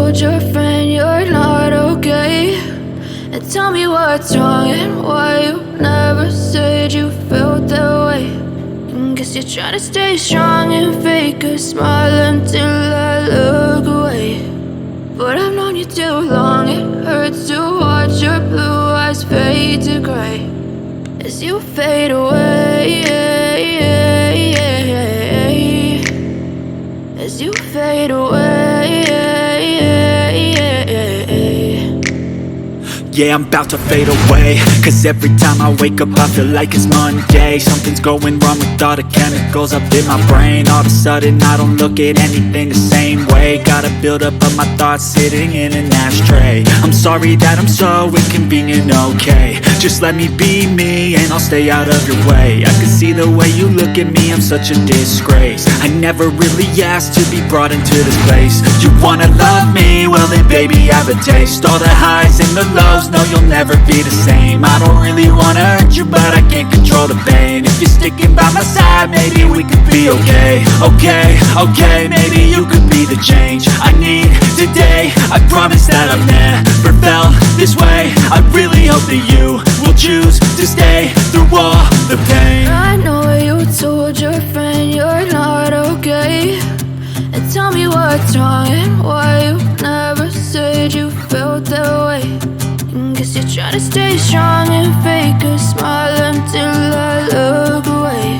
told your friend you're not okay? And tell me what's wrong and why you never said you felt that way. And guess you're trying to stay strong and fake a smile until I look away. But I've known you too long, it hurts to watch your blue eyes fade to gray as you fade away, as you fade away. Yeah, I'm about to fade away, cause every time I wake up I feel like it's Monday. Something's going wrong with all the chemicals up in my brain. All of a sudden I don't look at anything the same way. Gotta build up of my thoughts sitting in an ashtray. I'm sorry that I'm so inconvenient, okay? Just let me be me and I'll stay out of your way. I can see the way you look at me, I'm such a disgrace. I never really asked to be brought into this place. You wanna love me? Well then baby have a taste. All the highs and the lows, no, you'll never be the same. I don't really wanna hurt you, but I can't control the pain. If you're sticking by my side, maybe we could be okay. Okay, maybe you could be the change I need today. I promise that I've never felt this way. I really hope that you will choose to stay through all the pain. I know you told your friend you're not okay. And tell me what's wrong and why you never said you felt that way. Guess you're trying to stay strong and fake a smile until I look away.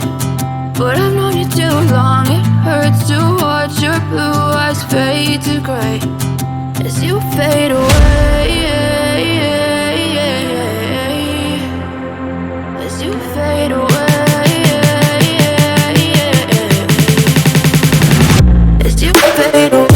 But I've known you too long, it hurts to watch your blue eyes fade to gray as you fade away, as you fade away, as you fade away.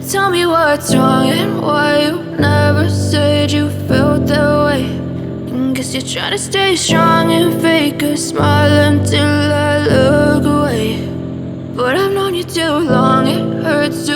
Tell me what's wrong and why you never said you felt that way. Guess you're trying to stay strong and fake a smile until I look away. But I've known you too long, it hurts to